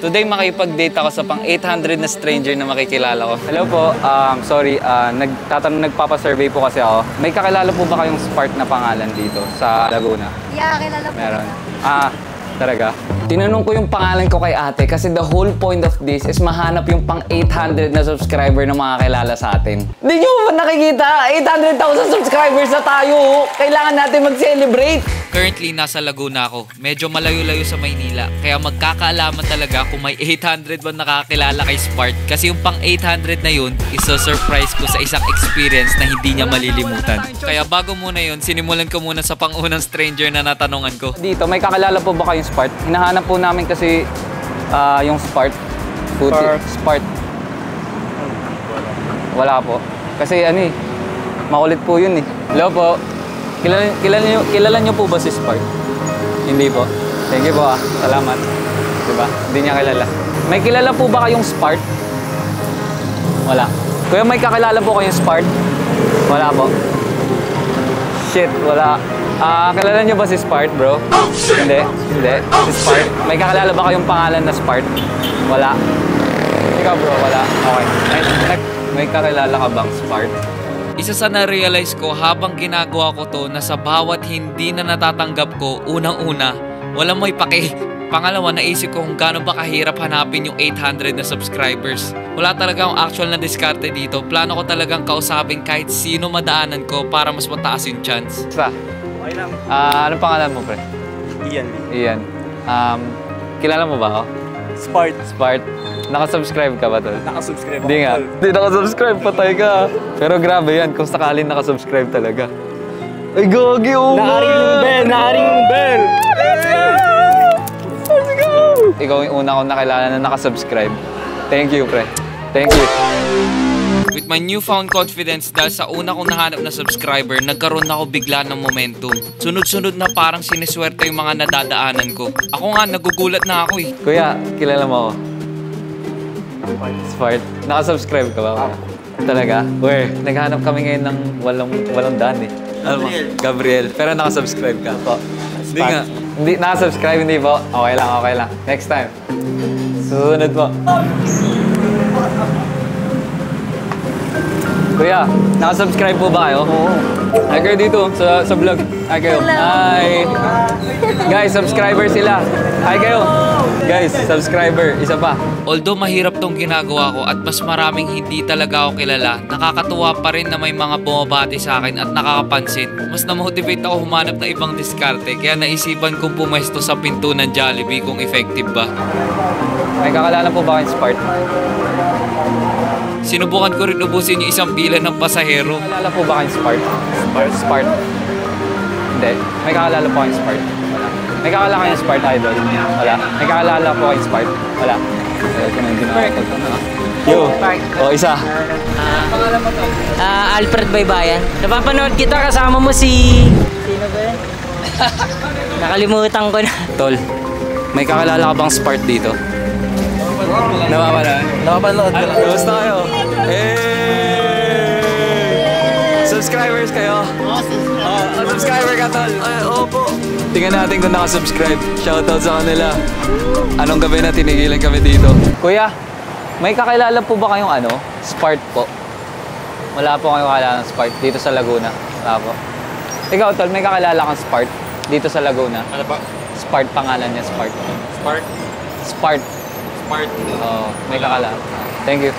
Today makipag-date ako sa pang 800 na stranger na makikilala ko. Hello po, sorry, nagpapasurvey po kasi ako. May kakilala po ba kayong Spark na pangalan dito sa Laguna? Yeah, kilala po. Meron. Talaga? Tinanong ko yung pangalan ko kay ate kasi the whole point of this is mahanap yung pang 800 na subscriber na makakilala sa atin. Hindi nyo ba nakikita? 800,000 subscribers na tayo! Kailangan natin mag-celebrate! Currently, nasa Laguna ako. Medyo malayo-layo sa Maynila. Kaya magkakaalaman talaga kung may 800 ba nakakilala kay Spark. Kasi yung pang 800 na yun, isa-surprise ko sa isang experience na hindi niya malilimutan. Kaya bago muna yun, sinimulan ko muna sa pangunang stranger na natanungan ko. Dito, may kakilala po ba kayong Spark? Hinahanap po namin kasi yung Spark. Spark. Wala po. Kasi makulit po yun eh. Hello po. Kilala niyo po ba si Spark? Hindi po. Thank you po Salamat. Diba? Hindi niya kilala. May kilala po ba kayong Spark? Wala. Kuya, may kakilala po kayong Spark? Wala po. Shit, wala. Kilala niyo ba si Spark, bro? Hindi. Si Spark. May kakilala ba kayong pangalan na Spark? Wala. Ikaw, bro, wala. Okay. May kakilala ka bang Spark? Isa sa na-realize ko habang ginagawa ko to na sa bawat hindi na natatanggap ko, unang-una, walang may pake. Pangalawa, naisip ko kung gaano ba kahirap hanapin yung 800 na subscribers. Wala talaga akong actual na diskarte dito. Plano ko talagang kausapin kahit sino madaanan ko para mas mataas yung chance. Okay lang. Anong pangalan mo, pre? Ian. Kilala mo ba ako? Spark. Nakasubscribe ka ba, tol? Nakasubscribe ako. Hindi nga. Hindi nakasubscribe, patay ka. Pero grabe yan, kung sakalin nakasubscribe talaga. Ay, gagi, oh Nakaring yung bell! Let's go! Ikaw yung una kong nakilala na nakasubscribe. Thank you, pre. Thank you. With my newfound confidence dahil sa una kong nahanap na subscriber, nagkaroon ako bigla ng momentum. Sunod-sunod na parang sineswerte yung mga nadadaanan ko. Ako nga, nagugulat na ako eh. Kuya, kilala mo ako? Spark. Nakasubscribe ka ba? Talaga? Where? Naghanap kami ngayon ng walang daan eh. Gabriel. Pero nakasubscribe ka po. Hindi nga. Hindi, nakasubscribe, hindi po. Okay lang. Next time. Susunod po. Kuya, nakasubscribe po ba kayo? Oo. Hi kayo dito sa vlog. Hi kayo. Hi. Guys, subscriber sila. Hi kayo. Guys, subscriber. Isa pa. Although mahirap tong ginagawa ko at mas maraming hindi talaga ako kilala, nakakatuwa pa rin na may mga bumabati sa akin at nakakapansin. Mas na-motivate ako humanap na ibang diskarte kaya naisipan kong pumesto sa pinto ng Jollibee kung effective ba. May kakilala po ba kayong Spark? Sinubukan ko rin ubusin yung isang pila ng pasahero. May kakilala po ba kayong Spark? Spark? Hindi. May kakilala po kayong Spark? Wala. May kakilala kayong Spark, idol? Wala. May kakilala po kayong Spark? Wala. Yo, isa. Alfred Baybayan. Napapanood kita, kasama mo si... Sino ba yun? Nakalimutan ko na. Tol, may kakilala ka bang Spark dito? Napapanood ka lang. Gusto kayo? Subscribers kayo? Subscriber ka, tol? Ay, opo. Tingnan natin kung nakasubscribe. Shoutout sa kanila. Anong gabi na tinigilan kami dito? Kuya, may kakilala po ba kayong Spark po? Wala po kayong kakilala ng Spark dito sa Laguna. Wala po. Ikaw, tol, may kakilala kang Spark dito sa Laguna? Ano pa? Spark, pangalan niya, Spark. Spark. May kakilala. Thank you.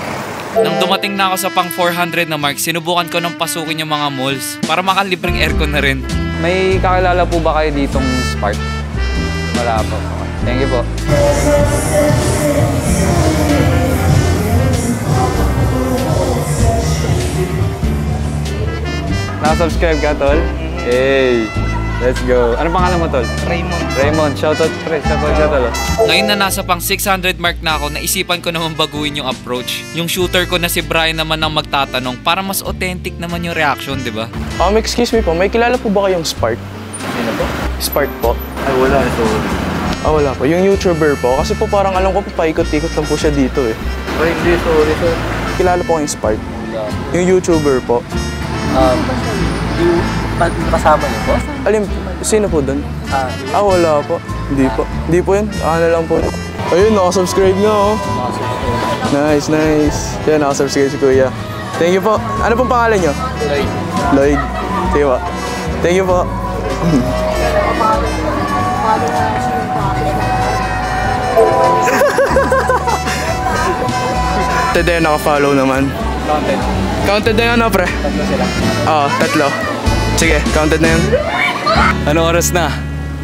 Nang dumating na ako sa pang 400 na mark, sinubukan ko ng pasukin yung mga malls para makalibreng aircon na rin. May kakilala po ba kayo ditong Spark? Wala po. Thank you po. Nakasubscribe ka, tol? Hey! Let's go. Anong pangalan mo, tol? Raymond. Shoutout, pre. Shoutout ka, tol. Ngayon na nasa pang 600 mark na ako, naisipan ko naman baguhin yung approach. Yung shooter ko na si Brian naman ang magtatanong para mas authentic naman yung reaction, di ba? Excuse me po, may kilala po ba kayong Spark? Sino po? Spark po? Ay, wala. Wala po. Yung YouTuber po, kasi po parang alam ko po paikot-ikot lang po siya dito eh. Ay, hindi. Sorry, sir. Kilala po kayong Spark? Yung YouTuber po. Kasama niyo po? Sino po doon? Wala po. Hindi po. Hindi po yun. Ano lang po. Ayun, nakasubscribe na oh. Nice, nice. Yan, nakasubscribe si Kuya. Thank you po. Ano pong pangalan nyo? Lloyd. Lloyd. Sige po. Thank you po. Counted na yun, naka-follow naman. Counted. Counted na yun, no, pre? Tatlo sila. Oo, 3. Sige, counted na yun. Ano oras na?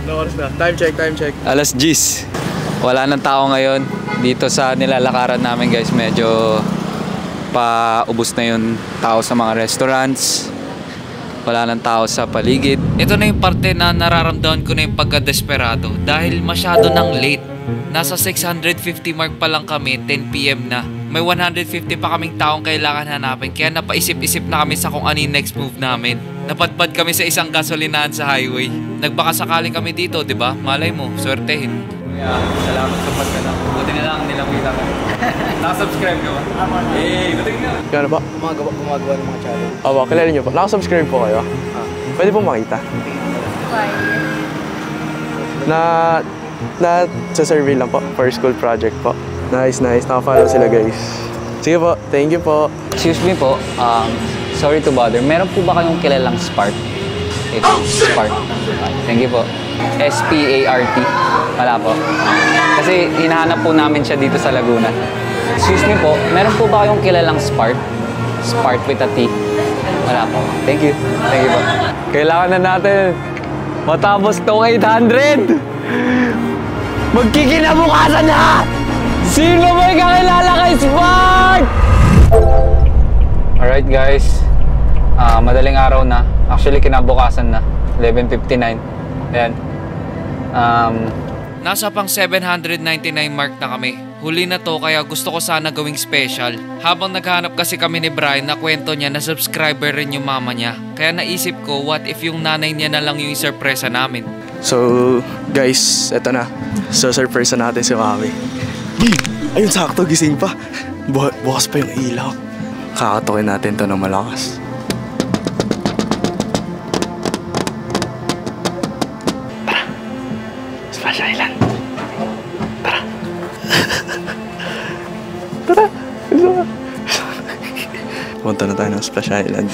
Ano oras na? Time check, time check. Alas 10. Wala nang tao ngayon. Dito sa nilalakaran namin guys, medyo paubos na yung tao sa mga restaurants. Wala nang tao sa paligid. Ito na yung parte na nararamdaman ko na yung pagka-desperado dahil masyado nang late. Nasa 650 mark pa lang kami, 10 PM na. May 150 pa kaming taong kailangan hanapin kaya napaisip-isip na kami sa kung ano yung next move namin. Napadpad kami sa isang gasolinahan sa highway. Nagbakasakali kami dito, di ba? Malay mo, swertehin. Salamat sa pagkana. Buti na lang nilamita ka. Nakasubscribe ka ba? Buti na. Kano ba? Gumagawa ng mga challenge. Aba, kilala nyo po. Nakasubscribe po kayo. Pwede po makita. Sa survey lang po. For school project po. Nice, nice. Nakafollow sila guys. Sige po. Thank you po. Excuse me po. Sorry to bother. Meron po ba kayong kilalang Spark? Ito, Spark. Thank you po. S-P-A-R-T. Wala po. Kasi hinahanap po namin siya dito sa Laguna. Excuse me po. Meron po ba kayong kilalang Spark? Spark with a T. Wala po. Thank you. Thank you po. Kailangan na natin matapos tong 800! Magkikinabukasan na! Sino ba yung kakilala kay Spark? Alright guys. Madaling araw na. Actually kinabukasan na. 11:59. Ayan. Nasa pang 799 mark na kami. Huli na to kaya gusto ko sana gawing special. Habang naghahanap kasi kami ni Brian na kwento niya na subscriber rin yung mama niya. Kaya naisip ko what if yung nanay niya na lang yung surpresa namin. So, guys, eto na. So, surprise natin si Mami. Ayun, sakto, gising pa. Bukas pa yung ilaw. Kakatukin natin to ng malakas. Tara. Splash Island. Tara. Tara. Punta na tayo ng Splash Island.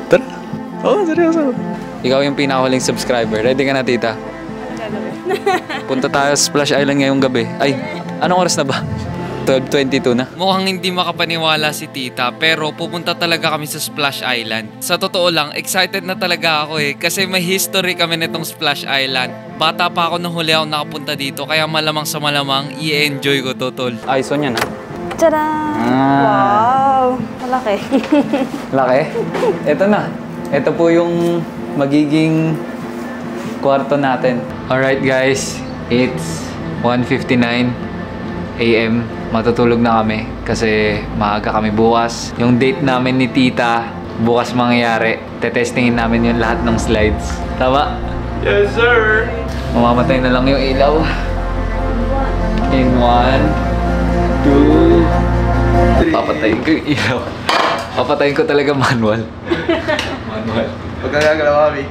Tara. Oo, seryoso. Ikaw yung pinakahuling subscriber. Ready ka na, tita? Punta tayo sa Splash Island ngayong gabi. Ay, anong oras na ba? 12:22 na. Mukhang hindi makapaniwala si tita pero pupunta talaga kami sa Splash Island. Sa totoo lang, excited na talaga ako kasi may history kami nitong Splash Island. Bata pa ako nung huli ako nakapunta dito kaya malamang sa malamang i-enjoy ko to, tol. Ay, so yan ah. Tada! Wow! Malaki. Laki. Ito na. Ito po yung magiging kwarto natin. Alright guys, it's 1:59 AM. Matutulog na kami kasi maaga kami bukas. Yung date namin ni tita, bukas mangyayari. Tetestingin namin yung lahat ng slides. Tama? Yes, sir! Mamamatay na lang yung ilaw. In 1, 2, 3. Papatayin ko yung ilaw. Papatayin ko talaga manual. Manual. Huwag ka gagalaw, Mami.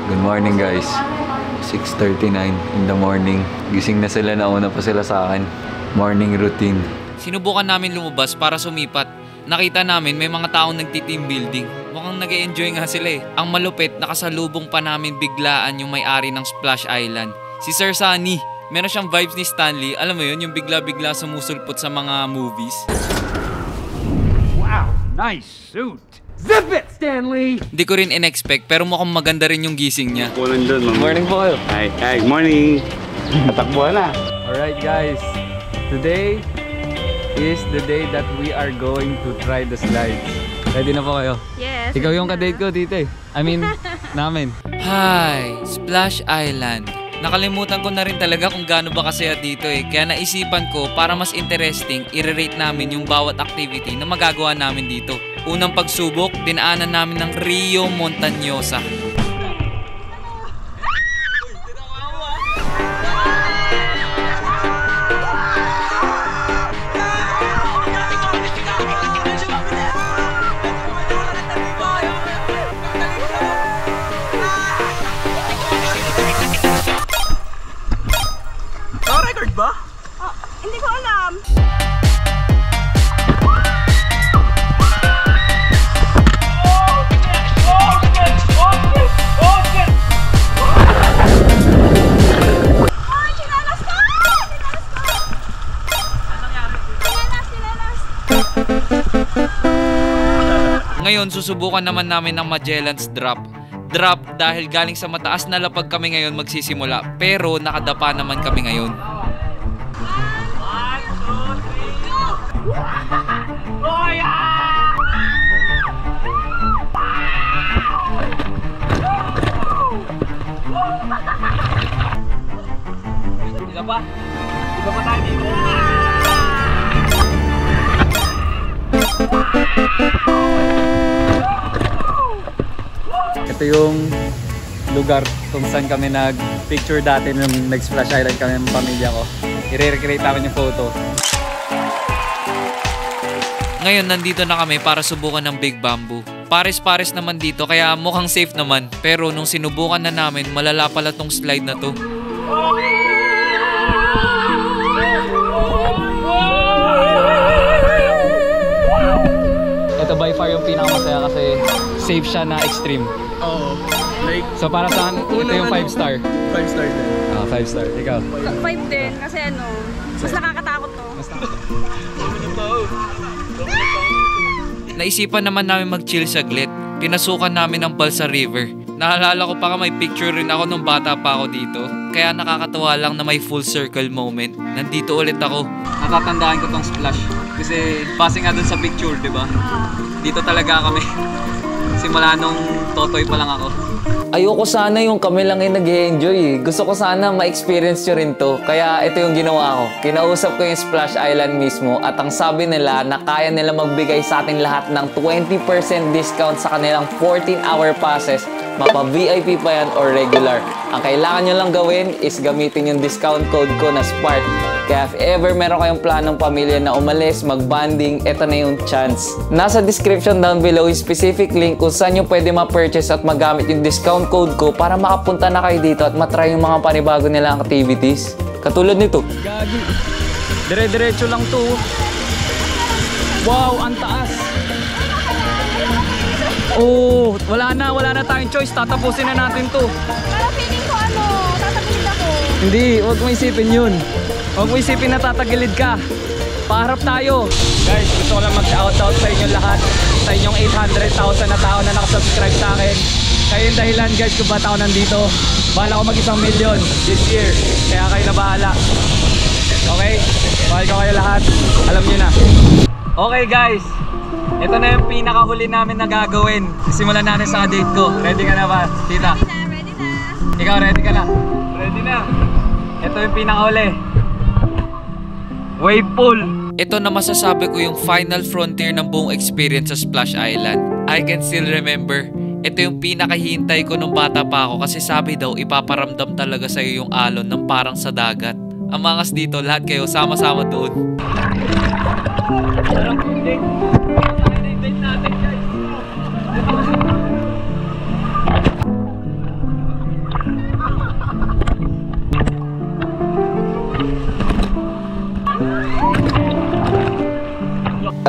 Good morning guys. 6:39 in the morning. Gising na sila, nauna pa sila sa akin. Morning routine. Sinubukan namin lumabas para sumipat. Nakita namin may mga taong nagti-team building. Mukhang nag-e-enjoy nga sila Ang malupit, nakasalubong pa namin biglaan yung may-ari ng Splash Island. Si Sir Sunny. Meron siyang vibes ni Stanley. Alam mo yun, yung bigla-bigla sumusulpot sa mga movies. Wow, nice suit. Zip it, Stanley! Hindi ko rin in-expect pero mukhang maganda rin yung gising niya. Morning doon, ma'am. Morning po kayo. Hi, morning. Tatakbuhan na. Alright guys. Today is the day that we are going to try the slides. Ready na po kayo? Yes. Ikaw yung kadate ko, tite. I mean, namin. Hi, Splash Island. Nakalimutan ko na rin talaga kung gaano ba kasaya dito Kaya naisipan ko para mas interesting, i-rate namin yung bawat activity na magagawa namin dito. Unang pagsubok, dinaanan namin ng Rio Montañosa. Ngayon, susubukan naman namin ng Magellan's Drop. Drop dahil galing sa mataas na lapag kami ngayon magsisimula. Pero nakadapa naman kami ngayon. Isa pa? Isa pa tayo dito. Ito yung lugar kung saan kami nag-picture dati nung nag-Splash Island kami ng pamilya ko. I-recreate namin yung photo. Ngayon, nandito na kami para subukan ng Big Bamboo. Pares-pares naman dito kaya mukhang safe naman. Pero nung sinubukan na namin, malala pala tong slide na to. Ito by far yung pinakamasaya kasi safe siya na extreme. Oo. Like, So para saan, ito yung 5 star. 5 star din. 5 star. Ikaw? 5 din, kasi ano, mas nakakatakot to. Naisipan naman namin mag-chill saglit. Pinasukan namin ang Balsa River. Naalala ko pa may picture rin ako nung bata pa ako dito. Kaya nakakatawa lang na may full circle moment. Nandito ulit ako. Natatandaan ko tong splash. Kasi base nga dun sa picture, di ba? Dito talaga kami. Simula nung totoy pa lang ako. Ayoko sana yung kami lang yung nag-enjoy. Gusto ko sana ma-experience nyo rin to. Kaya ito yung ginawa ko. Kinausap ko yung Splash Island mismo at ang sabi nila na kaya nila magbigay sa atin lahat ng 20% discount sa kanilang 14-hour passes. Mapa-VIP pa yan or regular. Ang kailangan nyo lang gawin is gamitin yung discount code ko na SPARK. Kaya if ever meron kayong planong pamilya na umalis, mag-bonding, eto na yung chance. Nasa description down below yung specific link kung saan nyo pwede ma-purchase at magamit yung discount code ko para makapunta na kayo dito at matry yung mga panibago nilang activities. Katulad nito. Gagi. Dire-diretso lang to. Wow, ang taas. Oh, wala na tayong choice. Tatapusin na natin to. Pero feeling ko ano, tatagilid ako. Hindi, huwag mo isipin yun. Huwag mo isipin na tatagilid ka. Paharap tayo. Guys, gusto ko lang mag-shoutout sa inyo lahat. Sa inyong 800,000 na tao na nakasubscribe sa akin. Kayo yung dahilan guys kung ba't ako nandito. Bahala ko mag-1 million this year. Kaya kayo na bahala. Okay? Mahal ko kayo lahat. Alam nyo na. Okay guys. Ito na yung pinakahuli namin na gagawin. Simulan natin sa date ko. Ready ka na ba, tita? Ready na. Ikaw, ready ka na? Ready na. Ito yung pinakahuli. Wave pool. Ito na masasabi ko yung final frontier ng buong experience sa Splash Island. I can still remember. Ito yung pinakahintay ko nung bata pa ako kasi sabi daw ipaparamdam talaga sa'yo yung alon ng parang sa dagat. Ang mangas dito, lahat kayo sama-sama doon.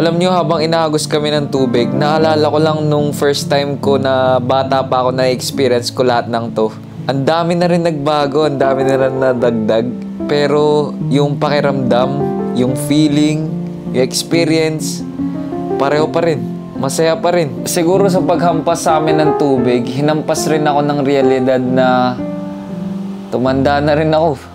Alam nyo, habang inahagos kami ng tubig, naalala ko lang nung first time ko na bata pa ako na experience ko lahat ng to. Ang dami na rin nagbago, ang dami na rin nadagdag. Pero yung pakiramdam, yung feeling, yung experience, pareho pa rin. Masaya pa rin. Siguro sa paghampas sa amin ng tubig, hinampas rin ako ng realidad na tumanda na rin ako.